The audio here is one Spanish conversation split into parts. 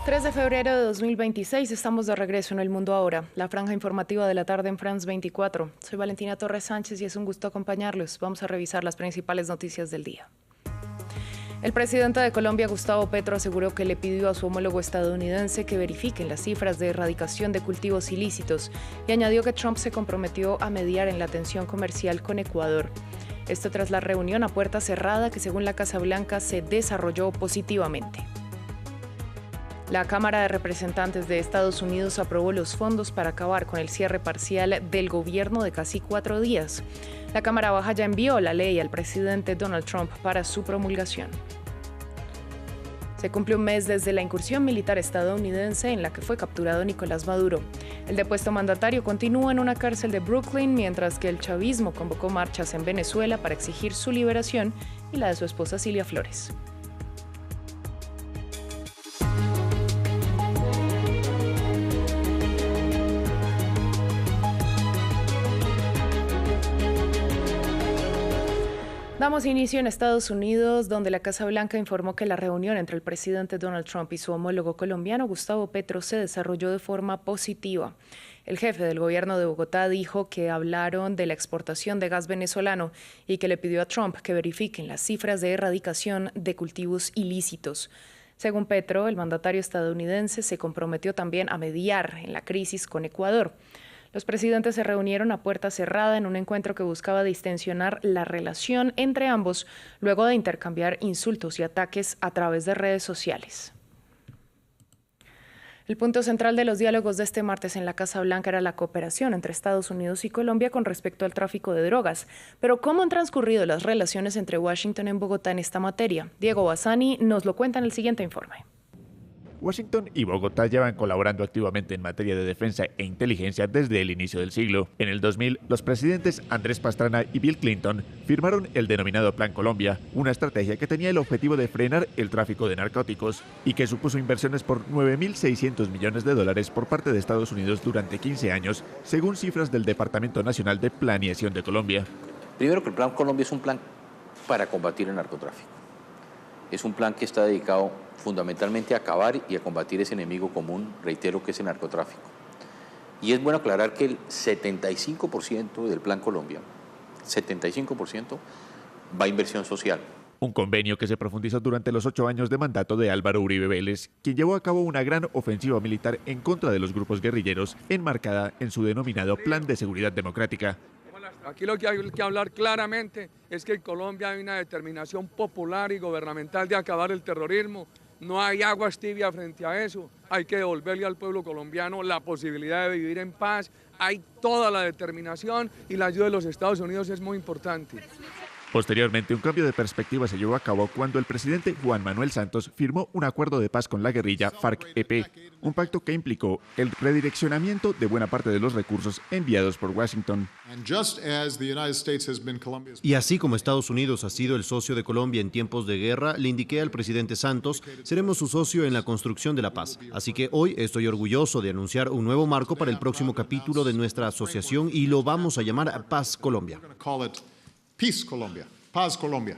3 de febrero de 2026, estamos de regreso en El Mundo Ahora, la franja informativa de la tarde en France 24. Soy Valentina Torres Sánchez y es un gusto acompañarlos. Vamos a revisar las principales noticias del día. El presidente de Colombia, Gustavo Petro, aseguró que le pidió a su homólogo estadounidense que verifiquen las cifras de erradicación de cultivos ilícitos y añadió que Trump se comprometió a mediar en la tensión comercial con Ecuador. Esto tras la reunión a puerta cerrada que, según la Casa Blanca, se desarrolló positivamente. La Cámara de Representantes de Estados Unidos aprobó los fondos para acabar con el cierre parcial del gobierno de casi 4 días. La Cámara Baja ya envió la ley al presidente Donald Trump para su promulgación. Se cumple un mes desde la incursión militar estadounidense en la que fue capturado Nicolás Maduro. El depuesto mandatario continúa en una cárcel de Brooklyn, mientras que el chavismo convocó marchas en Venezuela para exigir su liberación y la de su esposa Cilia Flores. Damos inicio en Estados Unidos, donde la Casa Blanca informó que la reunión entre el presidente Donald Trump y su homólogo colombiano, Gustavo Petro, se desarrolló de forma positiva. El jefe del gobierno de Bogotá dijo que hablaron de la exportación de gas venezolano y que le pidió a Trump que verifiquen las cifras de erradicación de cultivos ilícitos. Según Petro, el mandatario estadounidense se comprometió también a mediar en la crisis con Ecuador. Los presidentes se reunieron a puerta cerrada en un encuentro que buscaba distensionar la relación entre ambos, luego de intercambiar insultos y ataques a través de redes sociales. El punto central de los diálogos de este martes en la Casa Blanca era la cooperación entre Estados Unidos y Colombia con respecto al tráfico de drogas. Pero ¿cómo han transcurrido las relaciones entre Washington y Bogotá en esta materia? Diego Bassani nos lo cuenta en el siguiente informe. Washington y Bogotá llevan colaborando activamente en materia de defensa e inteligencia desde el inicio del siglo. En el 2000, los presidentes Andrés Pastrana y Bill Clinton firmaron el denominado Plan Colombia, una estrategia que tenía el objetivo de frenar el tráfico de narcóticos y que supuso inversiones por $9.600 millones por parte de Estados Unidos durante 15 años, según cifras del Departamento Nacional de Planeación de Colombia. Primero, que el Plan Colombia es un plan para combatir el narcotráfico. Es un plan que está dedicado fundamentalmente a acabar y a combatir ese enemigo común, reitero, que es el narcotráfico. Y es bueno aclarar que el 75% del Plan Colombia, 75%, va a inversión social. Un convenio que se profundizó durante los 8 años de mandato de Álvaro Uribe Vélez, quien llevó a cabo una gran ofensiva militar en contra de los grupos guerrilleros, enmarcada en su denominado Plan de Seguridad Democrática. Aquí lo que hay que hablar claramente es que en Colombia hay una determinación popular y gubernamental de acabar el terrorismo. No hay aguas tibias frente a eso. Hay que devolverle al pueblo colombiano la posibilidad de vivir en paz. Hay toda la determinación y la ayuda de los Estados Unidos es muy importante. Posteriormente, un cambio de perspectiva se llevó a cabo cuando el presidente Juan Manuel Santos firmó un acuerdo de paz con la guerrilla FARC-EP, un pacto que implicó el redireccionamiento de buena parte de los recursos enviados por Washington. Y así como Estados Unidos ha sido el socio de Colombia en tiempos de guerra, le indiqué al presidente Santos, seremos su socio en la construcción de la paz. Así que hoy estoy orgulloso de anunciar un nuevo marco para el próximo capítulo de nuestra asociación y lo vamos a llamar Paz Colombia. Peace Colombia, Paz Colombia.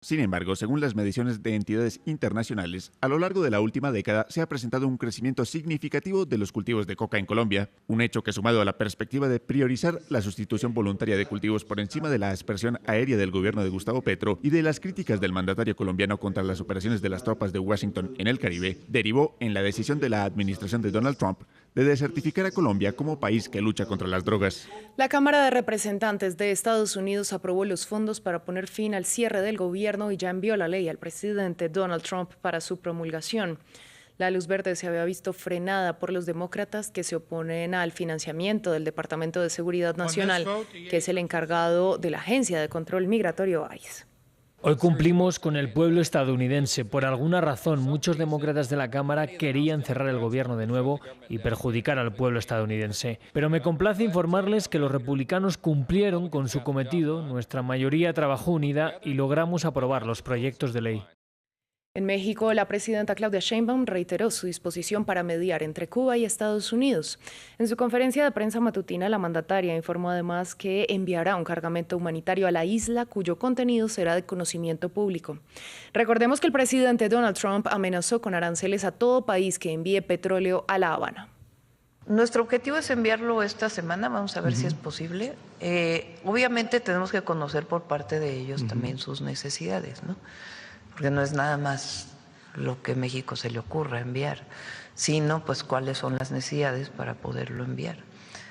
Sin embargo, según las mediciones de entidades internacionales, a lo largo de la última década se ha presentado un crecimiento significativo de los cultivos de coca en Colombia, un hecho que, sumado a la perspectiva de priorizar la sustitución voluntaria de cultivos por encima de la aspersión aérea del gobierno de Gustavo Petro y de las críticas del mandatario colombiano contra las operaciones de las tropas de Washington en el Caribe, derivó en la decisión de la administración de Donald Trump de desertificar a Colombia como país que lucha contra las drogas. La Cámara de Representantes de Estados Unidos aprobó los fondos para poner fin al cierre del gobierno y ya envió la ley al presidente Donald Trump para su promulgación. La luz verde se había visto frenada por los demócratas que se oponen al financiamiento del Departamento de Seguridad Nacional, que es el encargado de la Agencia de Control Migratorio ICE. Hoy cumplimos con el pueblo estadounidense. Por alguna razón, muchos demócratas de la Cámara querían cerrar el gobierno de nuevo y perjudicar al pueblo estadounidense. Pero me complace informarles que los republicanos cumplieron con su cometido, nuestra mayoría trabajó unida y logramos aprobar los proyectos de ley. En México, la presidenta Claudia Sheinbaum reiteró su disposición para mediar entre Cuba y Estados Unidos. En su conferencia de prensa matutina, la mandataria informó además que enviará un cargamento humanitario a la isla cuyo contenido será de conocimiento público. Recordemos que el presidente Donald Trump amenazó con aranceles a todo país que envíe petróleo a La Habana. Nuestro objetivo es enviarlo esta semana, vamos a ver si es posible. Obviamente tenemos que conocer por parte de ellos también sus necesidades, ¿no? Porque no es nada más lo que a México se le ocurra enviar, sino pues cuáles son las necesidades para poderlo enviar.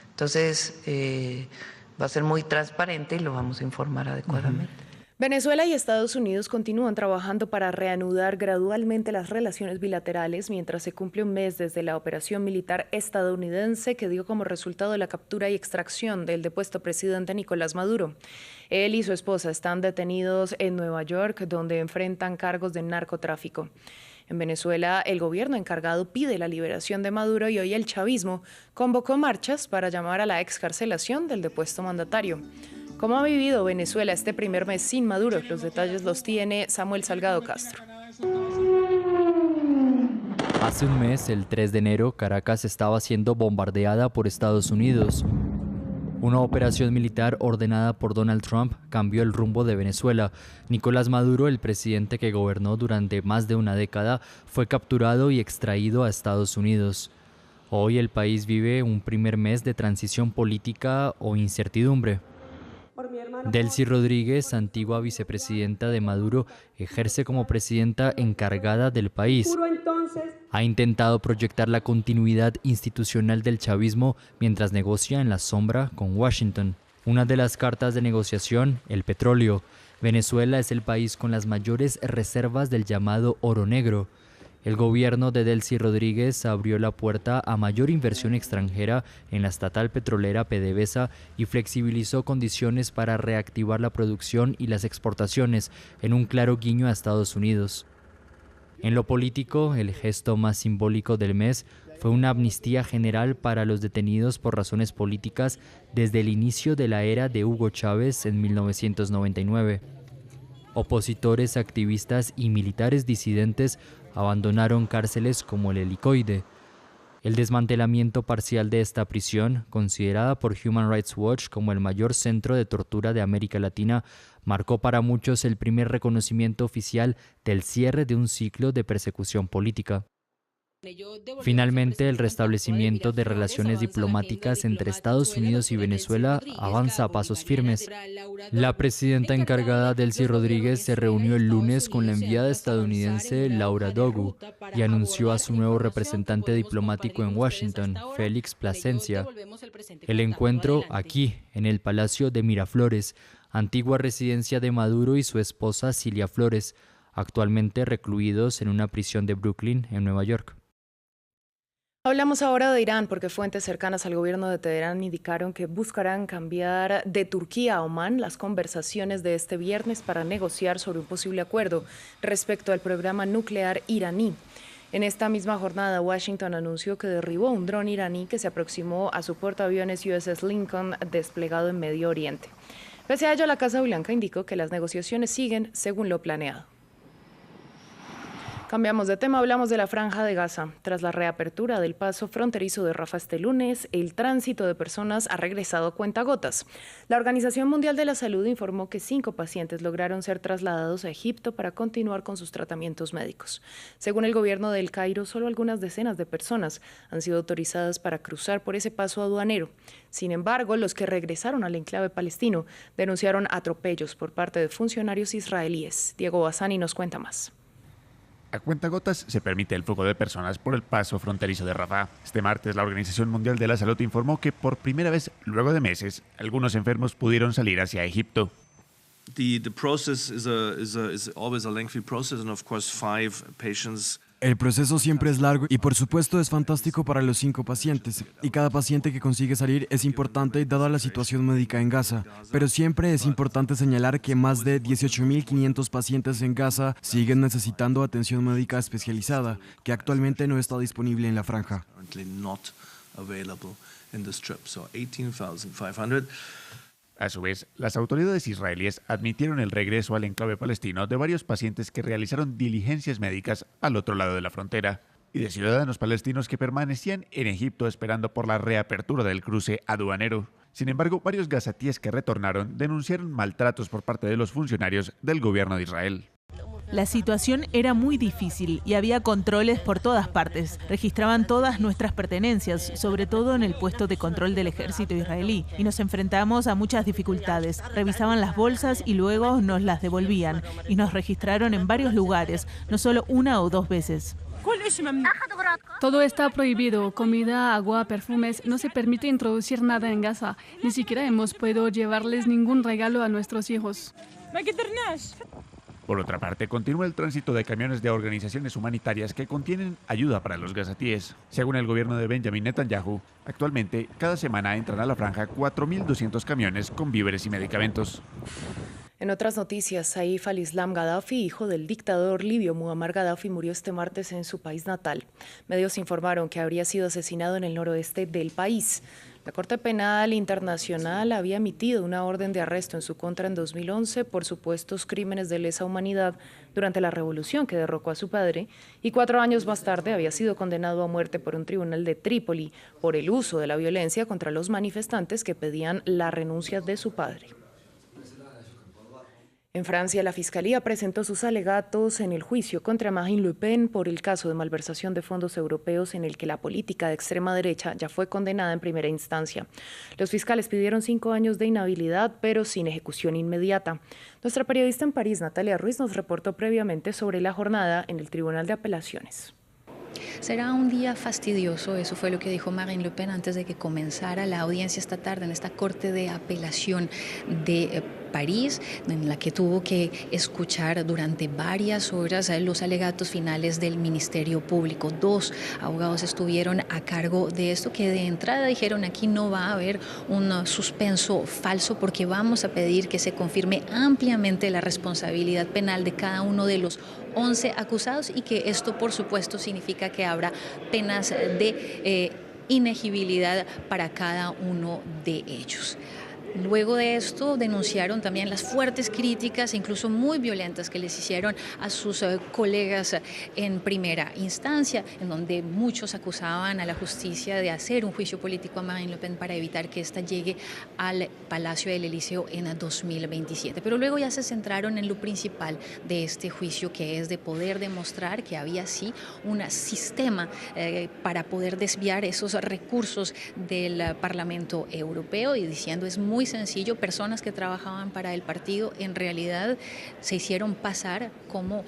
Entonces, va a ser muy transparente y lo vamos a informar adecuadamente. Venezuela y Estados Unidos continúan trabajando para reanudar gradualmente las relaciones bilaterales mientras se cumple un mes desde la operación militar estadounidense que dio como resultado la captura y extracción del depuesto presidente Nicolás Maduro. Él y su esposa están detenidos en Nueva York, donde enfrentan cargos de narcotráfico. En Venezuela, el gobierno encargado pide la liberación de Maduro y hoy el chavismo convocó marchas para llamar a la excarcelación del depuesto mandatario. ¿Cómo ha vivido Venezuela este primer mes sin Maduro? Los detalles los tiene Samuel Salgado Castro. Hace un mes, el 3 de enero, Caracas estaba siendo bombardeada por Estados Unidos. Una operación militar ordenada por Donald Trump cambió el rumbo de Venezuela. Nicolás Maduro, el presidente que gobernó durante más de una década, fue capturado y extraído a Estados Unidos. Hoy el país vive un primer mes de transición política o incertidumbre. Delcy Rodríguez, antigua vicepresidenta de Maduro, ejerce como presidenta encargada del país. Ha intentado proyectar la continuidad institucional del chavismo mientras negocia en la sombra con Washington. Una de las cartas de negociación, el petróleo. Venezuela es el país con las mayores reservas del llamado oro negro. El gobierno de Delcy Rodríguez abrió la puerta a mayor inversión extranjera en la estatal petrolera PDVSA y flexibilizó condiciones para reactivar la producción y las exportaciones, en un claro guiño a Estados Unidos. En lo político, el gesto más simbólico del mes fue una amnistía general para los detenidos por razones políticas desde el inicio de la era de Hugo Chávez en 1999. Opositores, activistas y militares disidentes abandonaron cárceles como el Helicoide. El desmantelamiento parcial de esta prisión, considerada por Human Rights Watch como el mayor centro de tortura de América Latina, marcó para muchos el primer reconocimiento oficial del cierre de un ciclo de persecución política. Finalmente, el restablecimiento de relaciones diplomáticas entre Estados Unidos y Venezuela avanza a pasos firmes. La presidenta encargada Delcy Rodríguez se reunió el lunes con la enviada estadounidense Laura Dogu y anunció a su nuevo representante diplomático en Washington, Félix Plasencia. El encuentro aquí, en el Palacio de Miraflores, antigua residencia de Maduro y su esposa Cilia Flores, actualmente recluidos en una prisión de Brooklyn, en Nueva York. Hablamos ahora de Irán porque fuentes cercanas al gobierno de Teherán indicaron que buscarán cambiar de Turquía a Omán las conversaciones de este viernes para negociar sobre un posible acuerdo respecto al programa nuclear iraní. En esta misma jornada, Washington anunció que derribó un dron iraní que se aproximó a su portaaviones USS Lincoln desplegado en Medio Oriente. Pese a ello, la Casa Blanca indicó que las negociaciones siguen según lo planeado. Cambiamos de tema, hablamos de la Franja de Gaza. Tras la reapertura del paso fronterizo de Rafah este lunes, el tránsito de personas ha regresado a cuentagotas. La Organización Mundial de la Salud informó que 5 pacientes lograron ser trasladados a Egipto para continuar con sus tratamientos médicos. Según el gobierno de El Cairo, solo algunas decenas de personas han sido autorizadas para cruzar por ese paso aduanero. Sin embargo, los que regresaron al enclave palestino denunciaron atropellos por parte de funcionarios israelíes. Diego Bassani nos cuenta más. A cuentagotas se permite el flujo de personas por el paso fronterizo de Rafah. Este martes, la Organización Mundial de la Salud informó que por primera vez, luego de meses, algunos enfermos pudieron salir hacia Egipto. The process is always a lengthy process, and of course 5 patients. El proceso siempre es largo y por supuesto es fantástico para los 5 pacientes, y cada paciente que consigue salir es importante dada la situación médica en Gaza, pero siempre es importante señalar que más de 18.500 pacientes en Gaza siguen necesitando atención médica especializada, que actualmente no está disponible en la franja. A su vez, las autoridades israelíes admitieron el regreso al enclave palestino de varios pacientes que realizaron diligencias médicas al otro lado de la frontera y de ciudadanos palestinos que permanecían en Egipto esperando por la reapertura del cruce aduanero. Sin embargo, varios gazatíes que retornaron denunciaron maltratos por parte de los funcionarios del gobierno de Israel. La situación era muy difícil y había controles por todas partes. Registraban todas nuestras pertenencias, sobre todo en el puesto de control del ejército israelí, y nos enfrentamos a muchas dificultades. Revisaban las bolsas y luego nos las devolvían, y nos registraron en varios lugares, no solo una o dos veces. Todo está prohibido, comida, agua, perfumes, no se permite introducir nada en Gaza. Ni siquiera hemos podido llevarles ningún regalo a nuestros hijos. Por otra parte, continúa el tránsito de camiones de organizaciones humanitarias que contienen ayuda para los gazatíes. Según el gobierno de Benjamin Netanyahu, actualmente cada semana entran a la franja 4.200 camiones con víveres y medicamentos. En otras noticias, Saif al-Islam Gaddafi, hijo del dictador libio Muammar Gaddafi, murió este martes en su país natal. Medios informaron que habría sido asesinado en el noroeste del país. La Corte Penal Internacional había emitido una orden de arresto en su contra en 2011 por supuestos crímenes de lesa humanidad durante la revolución que derrocó a su padre, y 4 años más tarde había sido condenado a muerte por un tribunal de Trípoli por el uso de la violencia contra los manifestantes que pedían la renuncia de su padre. En Francia, la Fiscalía presentó sus alegatos en el juicio contra Marine Le Pen por el caso de malversación de fondos europeos en el que la política de extrema derecha ya fue condenada en primera instancia. Los fiscales pidieron 5 años de inhabilidad, pero sin ejecución inmediata. Nuestra periodista en París, Natalia Ruiz, nos reportó previamente sobre la jornada en el Tribunal de Apelaciones. Será un día fastidioso, eso fue lo que dijo Marine Le Pen antes de que comenzara la audiencia esta tarde en esta Corte de Apelación de París, en la que tuvo que escuchar durante varias horas los alegatos finales del Ministerio Público. 2 abogados estuvieron a cargo de esto, que de entrada dijeron: aquí no va a haber un suspenso falso porque vamos a pedir que se confirme ampliamente la responsabilidad penal de cada uno de los 11 acusados y que esto, por supuesto, significa que habrá penas de inegibilidad para cada uno de ellos. Luego de esto denunciaron también las fuertes críticas, incluso muy violentas, que les hicieron a sus colegas en primera instancia, en donde muchos acusaban a la justicia de hacer un juicio político a Marine Le Pen para evitar que ésta llegue al Palacio del Elíseo en 2027. Pero luego ya se centraron en lo principal de este juicio, que es de poder demostrar que había sí un sistema para poder desviar esos recursos del Parlamento Europeo, y diciendo: es muy sencillo, personas que trabajaban para el partido en realidad se hicieron pasar como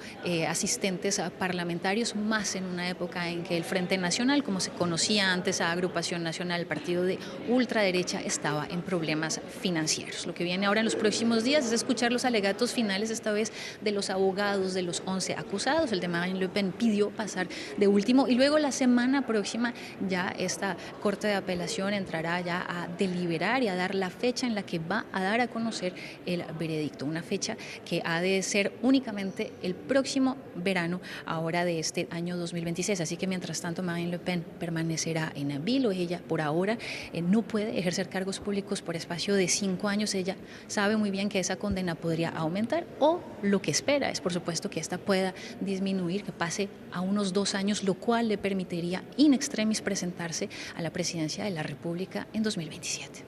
asistentes parlamentarios, más en una época en que el Frente Nacional, como se conocía antes a Agrupación Nacional, el partido de ultraderecha, estaba en problemas financieros. Lo que viene ahora en los próximos días es escuchar los alegatos finales, esta vez de los abogados de los 11 acusados. El de Marine Le Pen pidió pasar de último, y luego la semana próxima ya esta Corte de Apelación entrará ya a deliberar y a dar la fecha en la que va a dar a conocer el veredicto, una fecha que ha de ser únicamente el próximo verano, ahora de este año 2026. Así que mientras tanto Marine Le Pen permanecerá en vilo. Ella por ahora no puede ejercer cargos públicos por espacio de 5 años. Ella sabe muy bien que esa condena podría aumentar, o lo que espera es, por supuesto, que esta pueda disminuir, que pase a unos 2 años, lo cual le permitiría in extremis presentarse a la presidencia de la República en 2027.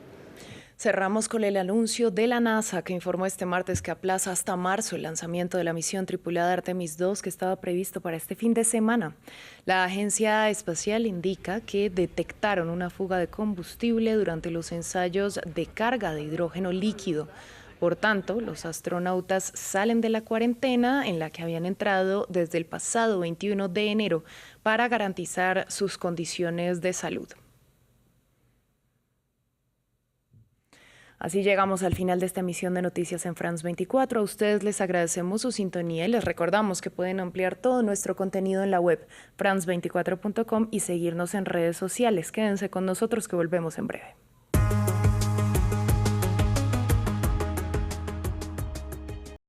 Cerramos con el anuncio de la NASA, que informó este martes que aplaza hasta marzo el lanzamiento de la misión tripulada Artemis II, que estaba previsto para este fin de semana. La agencia espacial indica que detectaron una fuga de combustible durante los ensayos de carga de hidrógeno líquido. Por tanto, los astronautas salen de la cuarentena en la que habían entrado desde el pasado 21 de enero para garantizar sus condiciones de salud. Así llegamos al final de esta emisión de Noticias en France 24. A ustedes les agradecemos su sintonía y les recordamos que pueden ampliar todo nuestro contenido en la web france24.com y seguirnos en redes sociales. Quédense con nosotros, que volvemos en breve.